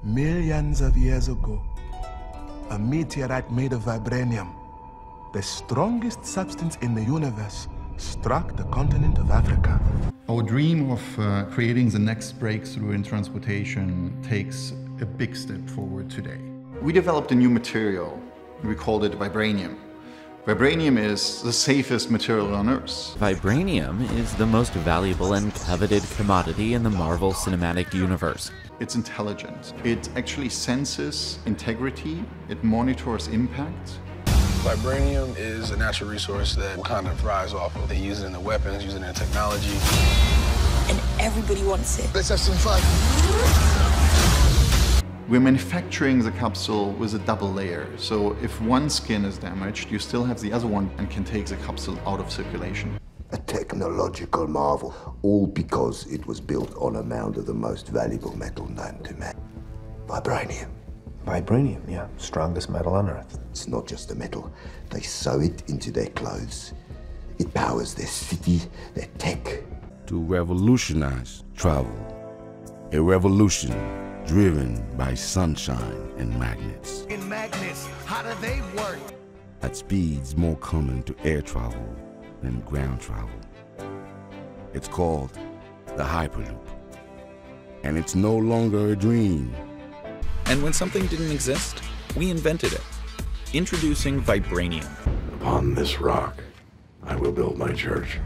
Millions of years ago, a meteorite made of vibranium, the strongest substance in the universe, struck the continent of Africa. Our dream of creating the next breakthrough in transportation takes a big step forward today. We developed a new material. We called it Vibranium. Vibranium is the safest material on Earth. Vibranium is the most valuable and coveted commodity in the Marvel Cinematic Universe. It's intelligent. It actually senses integrity. It monitors impact. Vibranium is a natural resource that Wakanda thrives off of. They use it in the weapons, use it in technology. And everybody wants it. Let's have some fun. We're manufacturing the capsule with a double layer. So if one skin is damaged, you still have the other one and can take the capsule out of circulation. A technological marvel, all because it was built on a mound of the most valuable metal known to man. Vibranium. Vibranium, yeah. Strongest metal on Earth. It's not just a metal. They sew it into their clothes. It powers their city, their tech. To revolutionize travel. A revolution driven by sunshine and magnets. In magnets, how do they work? At speeds more common to air travel than ground travel. It's called the Hyperloop. And it's no longer a dream. And when something didn't exist, we invented it. Introducing Vibranium. Upon this rock, I will build my church.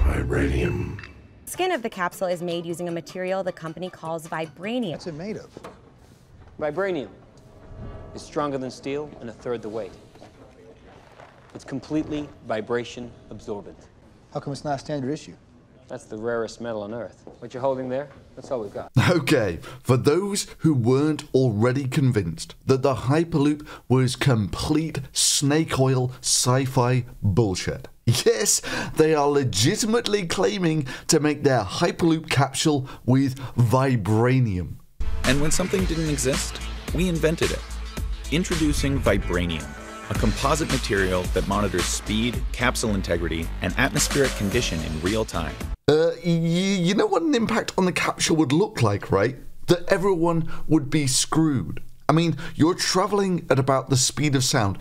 Vibranium. The skin of the capsule is made using a material the company calls Vibranium. What's it made of? Vibranium is stronger than steel and a third the weight. It's completely vibration absorbent. How come it's not standard issue? That's the rarest metal on Earth. What you're holding there, that's all we've got. Okay, for those who weren't already convinced that the Hyperloop was complete snake oil sci-fi bullshit. Yes, they are legitimately claiming to make their Hyperloop capsule with Vibranium. And when something didn't exist, we invented it. Introducing Vibranium, a composite material that monitors speed, capsule integrity, and atmospheric condition in real time. You know what an impact on the capsule would look like, right? That everyone would be screwed. I mean, you're traveling at about the speed of sound.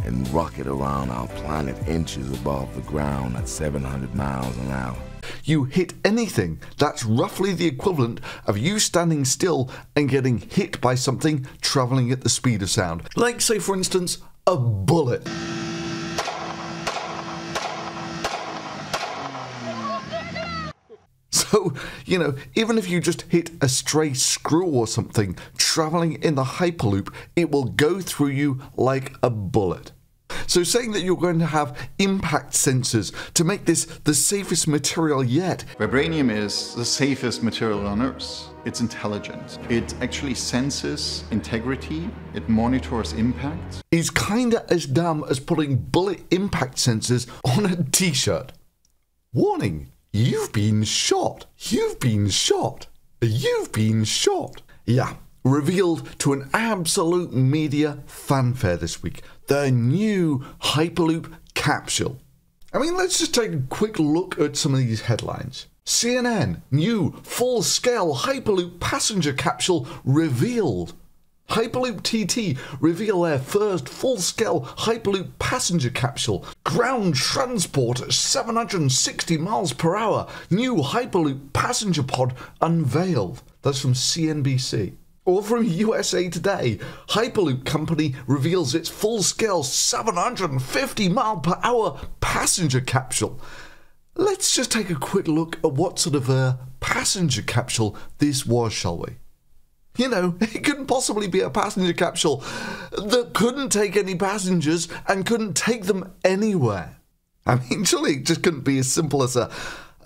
And rocket around our planet inches above the ground at 700 miles an hour. You hit anything, that's roughly the equivalent of you standing still and getting hit by something traveling at the speed of sound. Like, say, for instance, a bullet. So, you know, even if you just hit a stray screw or something traveling in the Hyperloop, it will go through you like a bullet. So saying that you're going to have impact sensors to make this the safest material yet. Vibranium is the safest material on Earth. It's intelligent. It actually senses integrity. It monitors impact. Is kinda as dumb as putting bullet impact sensors on a t-shirt. Warning, you've been shot. You've been shot. You've been shot. Yeah. Revealed to an absolute media fanfare this week, the new Hyperloop capsule. I mean, let's just take a quick look at some of these headlines. CNN, new full-scale Hyperloop passenger capsule revealed. Hyperloop TT reveal their first full-scale Hyperloop passenger capsule. Ground transport at 760 miles per hour. New Hyperloop passenger pod unveiled. That's from CNBC. Or from USA Today, Hyperloop company reveals its full-scale 750 mile per hour passenger capsule. Let's just take a quick look at what sort of a passenger capsule this was, shall we? You know, it couldn't possibly be a passenger capsule that couldn't take any passengers and couldn't take them anywhere. I mean, surely it just couldn't be as simple as a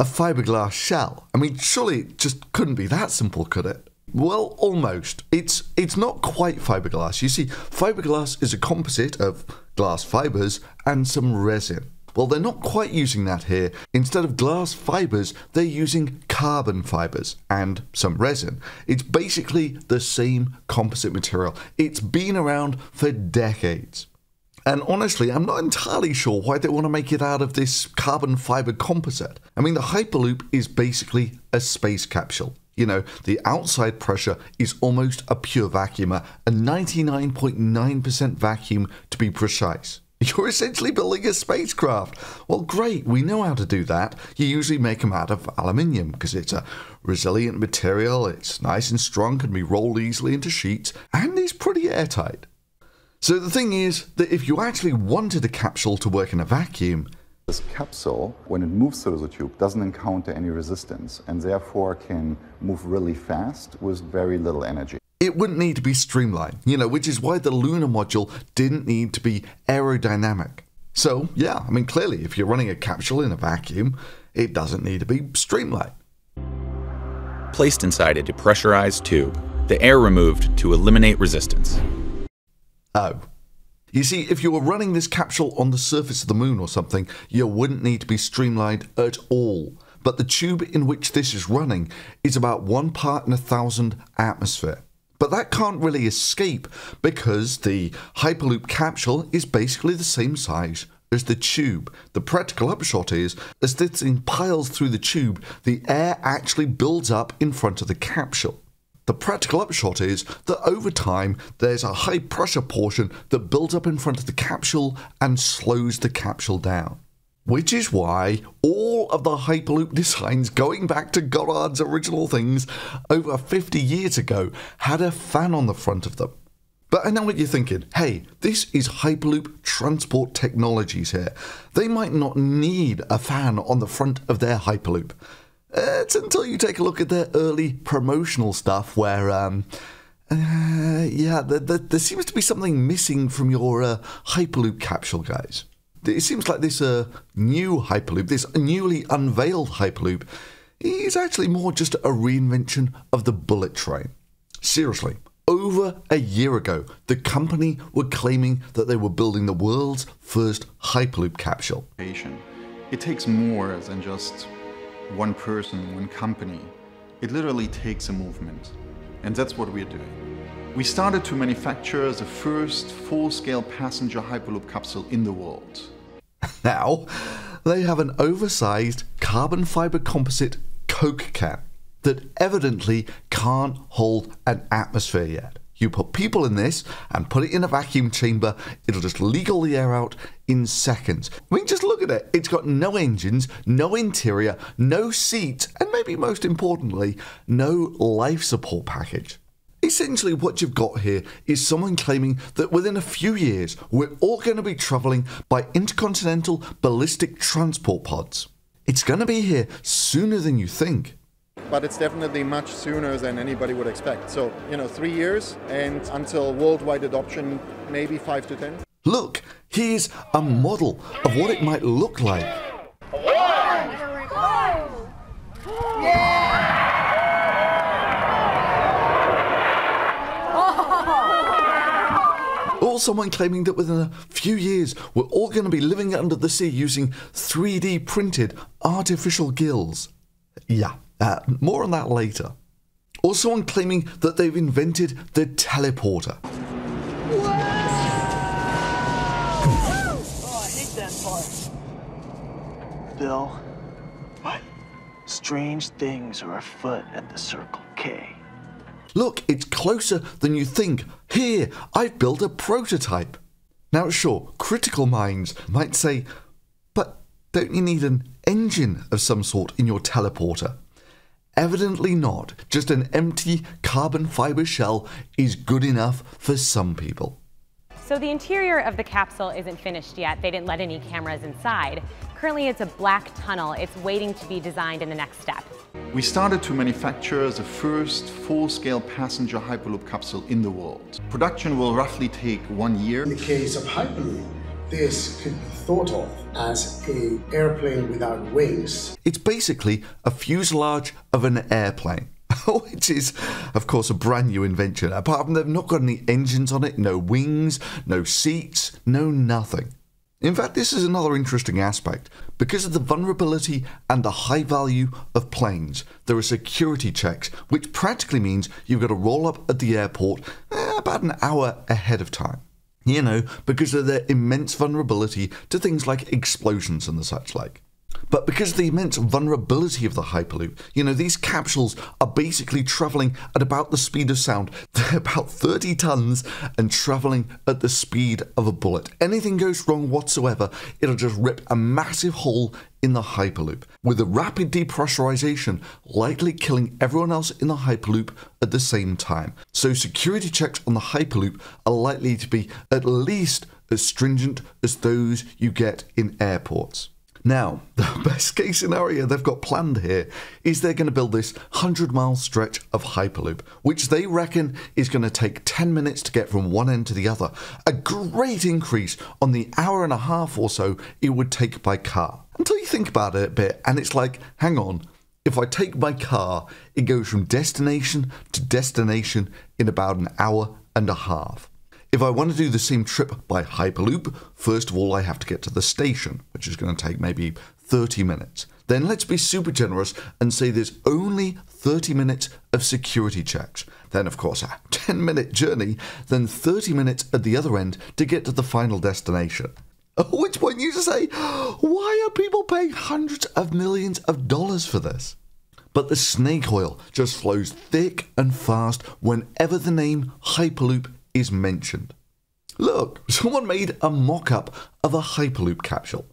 fiberglass shell. I mean, surely it just couldn't be that simple, could it? Well, almost. It's not quite fiberglass. You see, fiberglass is a composite of glass fibers and some resin. Well, they're not quite using that here. Instead of glass fibers, they're using carbon fibers and some resin. It's basically the same composite material. It's been around for decades. And honestly, I'm not entirely sure why they want to make it out of this carbon fiber composite. I mean, the Hyperloop is basically a space capsule. You know, the outside pressure is almost a pure vacuum, a 99.9% vacuum to be precise. You're essentially building a spacecraft. Well, great, we know how to do that. You usually make them out of aluminium because it's a resilient material, it's nice and strong, can be rolled easily into sheets, and is pretty airtight. So the thing is that if you actually wanted a capsule to work in a vacuum, this capsule, when it moves through the tube, doesn't encounter any resistance and therefore can move really fast with very little energy. It wouldn't need to be streamlined, you know, which is why the lunar module didn't need to be aerodynamic. So, yeah, I mean, clearly, if you're running a capsule in a vacuum, it doesn't need to be streamlined. Placed inside a depressurized tube, the air removed to eliminate resistance. Oh. You see, if you were running this capsule on the surface of the moon or something, you wouldn't need to be streamlined at all. But the tube in which this is running is about 1 part in 1,000 atmosphere. But that can't really escape because the Hyperloop capsule is basically the same size as the tube. The practical upshot is, as this thing piles through the tube, the air actually builds up in front of the capsule. The practical upshot is that over time, there's a high pressure portion that builds up in front of the capsule and slows the capsule down. Which is why all of the Hyperloop designs going back to Goddard's original things over 50 years ago had a fan on the front of them. But I know what you're thinking. Hey, this is Hyperloop Transport Technologies here. They might not need a fan on the front of their Hyperloop. It's until you take a look at their early promotional stuff where, there seems to be something missing from your Hyperloop capsule, guys. It seems like this new Hyperloop, this newly unveiled Hyperloop, is actually more just a reinvention of the bullet train. Seriously, over a year ago, the company were claiming that they were building the world's first Hyperloop capsule. It takes more than just one person, one company. It literally takes a movement. And that's what we're doing. We started to manufacture the first full-scale passenger Hyperloop capsule in the world. Now, they have an oversized carbon fiber composite Coke can that evidently can't hold an atmosphere yet. You put people in this and put it in a vacuum chamber, it'll just leak all the air out in seconds. I mean, just look at it. It's got no engines, no interior, no seats, and maybe most importantly, no life support package. Essentially what you've got here is someone claiming that within a few years we're all going to be travelling by intercontinental ballistic transport pods. It's going to be here sooner than you think. But it's definitely much sooner than anybody would expect. So, 3 years and until worldwide adoption, maybe 5 to 10. Look, here's a model of what it might look like. Or someone claiming that within a few years we're all going to be living under the sea using 3D printed artificial gills. Yeah, more on that later. Or someone claiming that they've invented the teleporter. Oh, I hate that part. Bill, what? Strange things are afoot at the Circle K. Look, it's closer than you think. Here, I've built a prototype. Now, sure, critical minds might say, but don't you need an engine of some sort in your teleporter? Evidently not. Just an empty carbon fiber shell is good enough for some people. So the interior of the capsule isn't finished yet. They didn't let any cameras inside. Currently, it's a black tunnel. It's waiting to be designed in the next step. We started to manufacture the first full-scale passenger Hyperloop capsule in the world. Production will roughly take 1 year. In the case of Hyperloop, this could be thought of as an airplane without wings. It's basically a fuselage of an airplane, which is, of course, a brand new invention. Apart from they've not got any engines on it, no wings, no seats, no nothing. In fact, this is another interesting aspect. Because of the vulnerability and the high value of planes, there are security checks, which practically means you've got to roll up at the airport about an hour ahead of time. Because of their immense vulnerability to things like explosions and the such like. But because of the immense vulnerability of the Hyperloop, you know, these capsules are basically travelling at about the speed of sound. They're about 30 tons and travelling at the speed of a bullet. Anything goes wrong whatsoever, it'll just rip a massive hole in the Hyperloop, with the rapid depressurization likely killing everyone else in the Hyperloop at the same time. So security checks on the Hyperloop are likely to be at least as stringent as those you get in airports. Now, the best case scenario they've got planned here is they're going to build this 100-mile stretch of Hyperloop, which they reckon is going to take 10 minutes to get from one end to the other. A great increase on the hour and a half or so it would take by car. Until you think about it a bit, and it's like, hang on, if I take my car, it goes from destination to destination in about an hour and a half. If I want to do the same trip by Hyperloop, first of all I have to get to the station, which is going to take maybe 30 minutes. Then let's be super generous and say there's only 30 minutes of security checks. Then of course a 10-minute journey, then 30 minutes at the other end to get to the final destination. At which point you say, why are people paying hundreds of millions of dollars for this? But the snake oil just flows thick and fast whenever the name Hyperloop is mentioned. Look, someone made a mock-up of a Hyperloop capsule.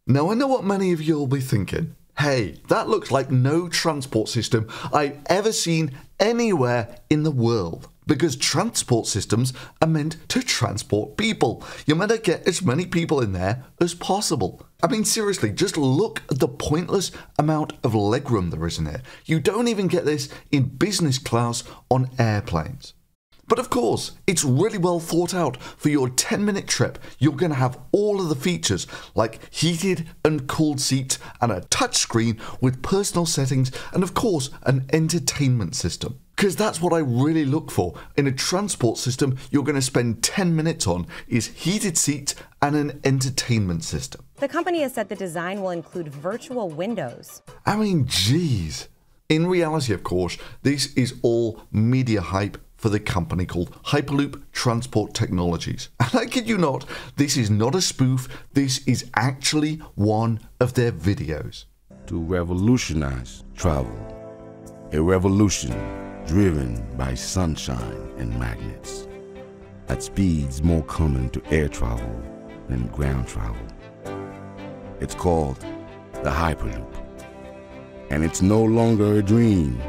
Now I know what many of you will be thinking. Hey, that looks like no transport system I've ever seen anywhere in the world. Because transport systems are meant to transport people. You're meant to get as many people in there as possible. I mean, seriously, just look at the pointless amount of legroom there is in here. You don't even get this in business class on airplanes. But of course, it's really well thought out. For your 10-minute trip, you're going to have all of the features like heated and cooled seats and a touchscreen with personal settings and of course an entertainment system. Because that's what I really look for in a transport system you're going to spend 10 minutes on is heated seats and an entertainment system. The company has said the design will include virtual windows. I mean, geez. In reality, of course, this is all media hype for the company called Hyperloop Transport Technologies. And I kid you not, this is not a spoof, this is actually one of their videos. To revolutionize travel, a revolution driven by sunshine and magnets, at speeds more common to air travel than ground travel. It's called the Hyperloop, and it's no longer a dream.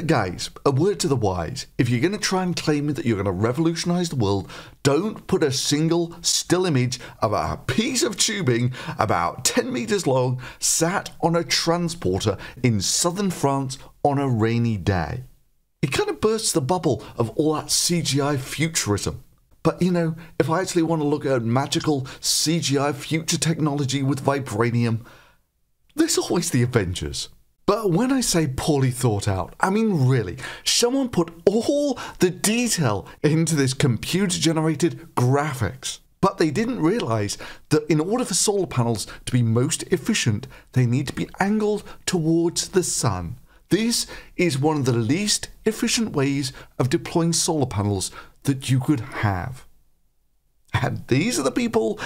Guys, a word to the wise. If you're going to try and claim that you're going to revolutionize the world, don't put a single still image of a piece of tubing about 10 meters long sat on a transporter in southern France on a rainy day. It kind of bursts the bubble of all that CGI futurism. But you know, if I actually want to look at magical CGI future technology with Vibranium, there's always the Avengers. But when I say poorly thought out, I mean really, someone put all the detail into this computer-generated graphics. But they didn't realise that in order for solar panels to be most efficient, they need to be angled towards the sun. This is one of the least efficient ways of deploying solar panels that you could have. And these are the people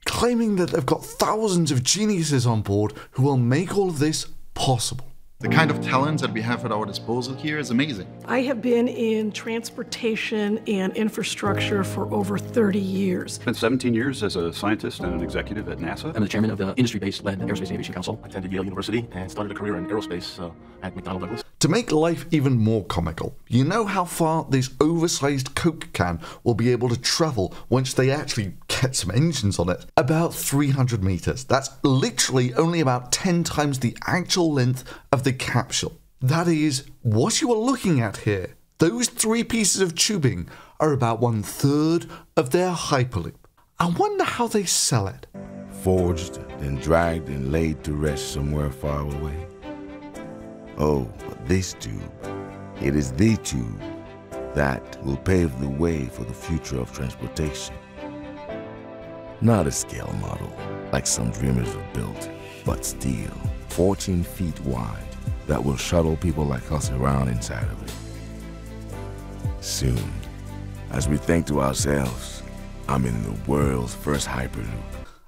claiming that they've got thousands of geniuses on board who will make all of this possible. The kind of talents that we have at our disposal here is amazing. I have been in transportation and infrastructure for over 30 years. Spent 17 years as a scientist and an executive at NASA. I'm the chairman of the industry-based led Aerospace and Aviation Council. I attended Yale University and started a career in aerospace at McDonnell Douglas. To make life even more comical, you know how far this oversized Coke can will be able to travel once they actually get some engines on it? About 300 meters. That's literally only about 10 times the actual length of the capsule. That is what you are looking at here. Those three pieces of tubing are about 1/3 of their Hyperloop. I wonder how they sell it. Forged, then dragged and laid to rest somewhere far away. Oh, but this tube, it is the tube that will pave the way for the future of transportation. Not a scale model, like some dreamers have built, but steel, 14 feet wide, that will shuttle people like us around inside of it. Soon, as we think to ourselves, I'm in the world's first Hyperloop.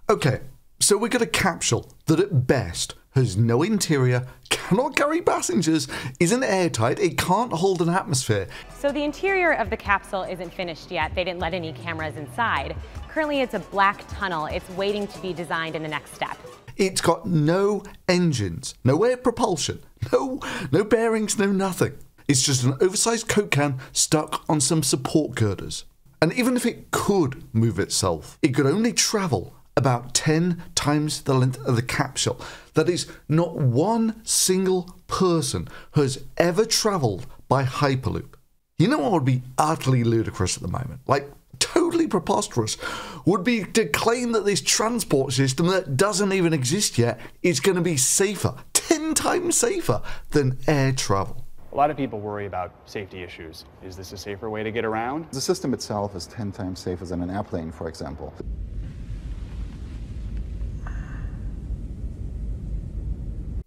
Okay, So we got a capsule that at best has no interior, cannot carry passengers, isn't airtight, it can't hold an atmosphere. So the interior of the capsule isn't finished yet. They didn't let any cameras inside. Currently it's a black tunnel. It's waiting to be designed in the next step. It's got no engines, no air propulsion, no bearings, no nothing. It's just an oversized Coke can stuck on some support girders. And even if it could move itself, it could only travel about 10 times the length of the capsule. That is, not one single person has ever travelled by Hyperloop. You know what would be utterly ludicrous at the moment? Like, totally preposterous, would be to claim that this transport system that doesn't even exist yet is going to be safer, 10 times safer than air travel. A lot of people worry about safety issues. Is this a safer way to get around? The system itself is 10 times safer than an airplane, for example.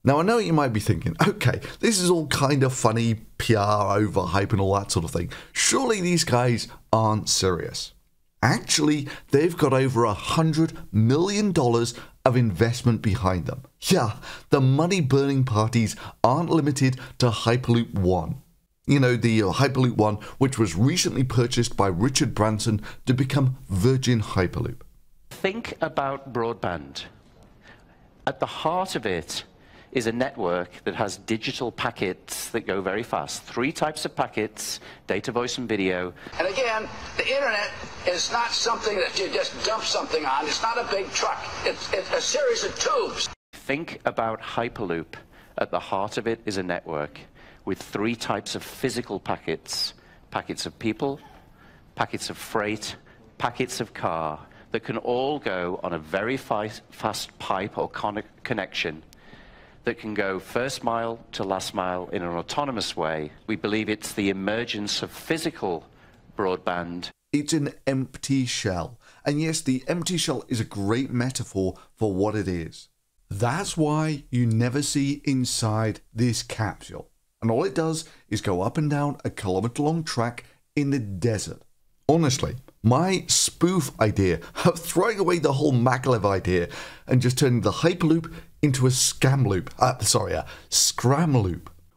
Now I know you might be thinking, okay, this is all kind of funny, PR, overhype and all that sort of thing. Surely these guys aren't serious. Actually, they've got over $100 million of investment behind them. Yeah, the money-burning parties aren't limited to Hyperloop 1. You know, the Hyperloop 1, which was recently purchased by Richard Branson to become Virgin Hyperloop. Think about broadband. At the heart of it is a network that has digital packets that go very fast. 3 types of packets, data, voice, and video. And again, the internet is not something that you just dump something on. It's not a big truck. It's a series of tubes. Think about Hyperloop. At the heart of it is a network with 3 types of physical packets. Packets of people, packets of freight, packets of car that can all go on a very fast pipe or connection that can go first mile to last mile in an autonomous way. We believe it's the emergence of physical broadband. It's an empty shell. And yes, the empty shell is a great metaphor for what it is. That's why you never see inside this capsule. And all it does is go up and down a kilometer-long track in the desert. Honestly, my spoof idea of throwing away the whole maglev idea and just turning the Hyperloop into a scram loop,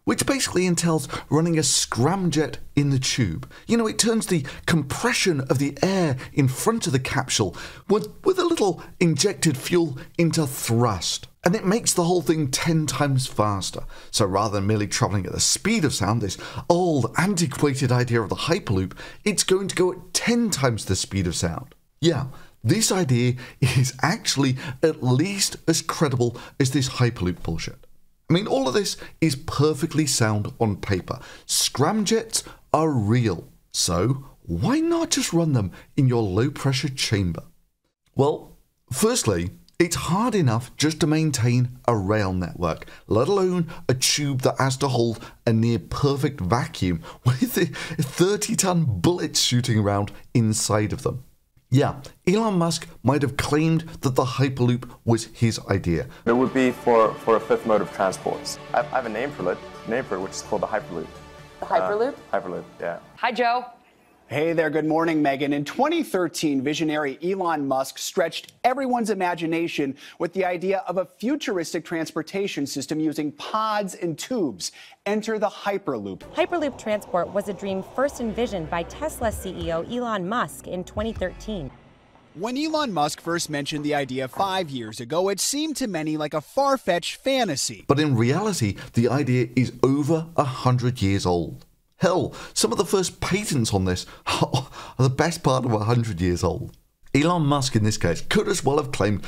which basically entails running a scramjet in the tube. You know, it turns the compression of the air in front of the capsule with a little injected fuel into thrust. And it makes the whole thing 10 times faster. So rather than merely travelling at the speed of sound, this old, antiquated idea of the Hyperloop, it's going to go at 10 times the speed of sound. Yeah, this idea is actually at least as credible as this Hyperloop bullshit. I mean, all of this is perfectly sound on paper. Scramjets are real. So why not just run them in your low-pressure chamber? Well, firstly, it's hard enough just to maintain a rail network, let alone a tube that has to hold a near-perfect vacuum with 30-ton bullets shooting around inside of them. Yeah, Elon Musk might have claimed that the Hyperloop was his idea. It would be for a fifth mode of transports. I have a name for it, which is called the Hyperloop. The Hyperloop? Hyperloop, yeah. Hi, Joe. Hey there, good morning, Megan. In 2013, visionary Elon Musk stretched everyone's imagination with the idea of a futuristic transportation system using pods and tubes. Enter the Hyperloop. Hyperloop transport was a dream first envisioned by Tesla CEO Elon Musk in 2013. When Elon Musk first mentioned the idea 5 years ago, it seemed to many like a far-fetched fantasy. But in reality, the idea is over 100 years old. Hell, some of the first patents on this are the best part of 100 years old. Elon Musk, in this case, could as well have claimed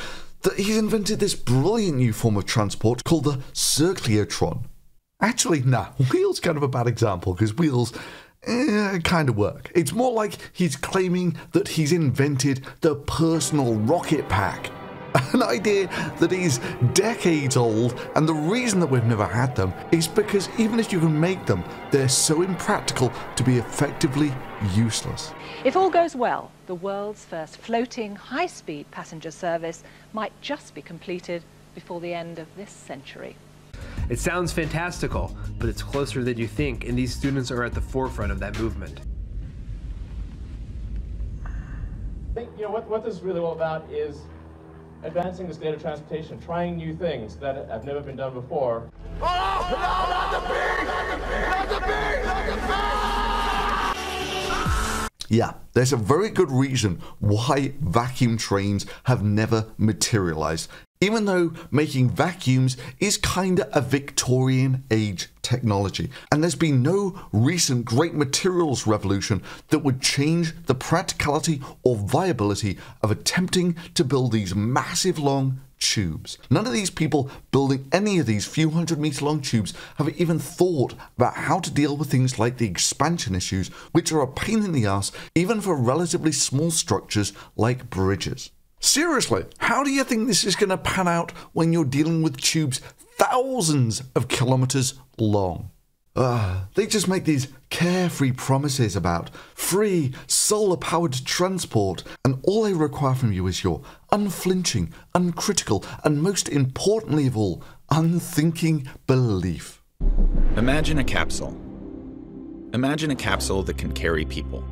that he's invented this brilliant new form of transport called the circleotron. Actually, nah, wheels kind of a bad example, because wheels kind of work. It's more like he's claiming that he's invented the personal rocket pack. An idea that is decades old, and the reason that we've never had them is because even if you can make them, they're so impractical to be effectively useless. If all goes well, the world's first floating high-speed passenger service might just be completed before the end of this century. It sounds fantastical, but it's closer than you think, and these students are at the forefront of that movement. I think, what this is really all about is advancing the state of transportation, trying new things that have never been done before. Yeah, there's a very good reason why vacuum trains have never materialized, even though making vacuums is kinda a Victorian age technology. And there's been no recent great materials revolution that would change the practicality or viability of attempting to build these massive long tubes. None of these people building any of these few 100-meter long tubes have even thought about how to deal with things like the expansion issues, which are a pain in the ass even for relatively small structures like bridges. Seriously, how do you think this is going to pan out when you're dealing with tubes thousands of kilometers long? They just make these carefree promises about free solar-powered transport, and all they require from you is your unflinching, uncritical, and most importantly of all, unthinking belief. Imagine a capsule. Imagine a capsule that can carry people.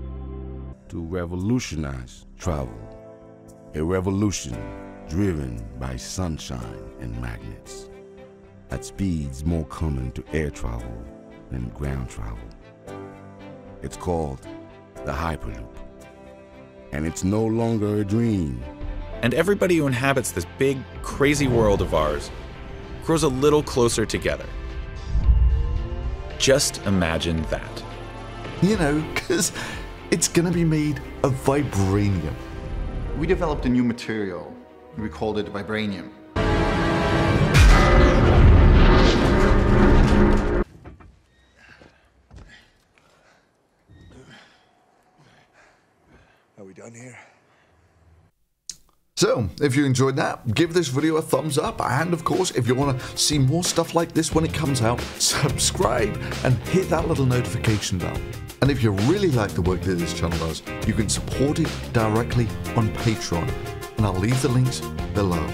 To revolutionize travel. A revolution driven by sunshine and magnets. At speeds more common to air travel than ground travel. It's called the Hyperloop. And it's no longer a dream. And everybody who inhabits this big, crazy world of ours grows a little closer together. Just imagine that. You know, because it's gonna be made of vibranium. We developed a new material. We called it Vibranium. Are we done here? So, if you enjoyed that, give this video a thumbs up, and of course, if you want to see more stuff like this when it comes out, subscribe and hit that little notification bell. And if you really like the work that this channel does, you can support it directly on Patreon, and I'll leave the links below.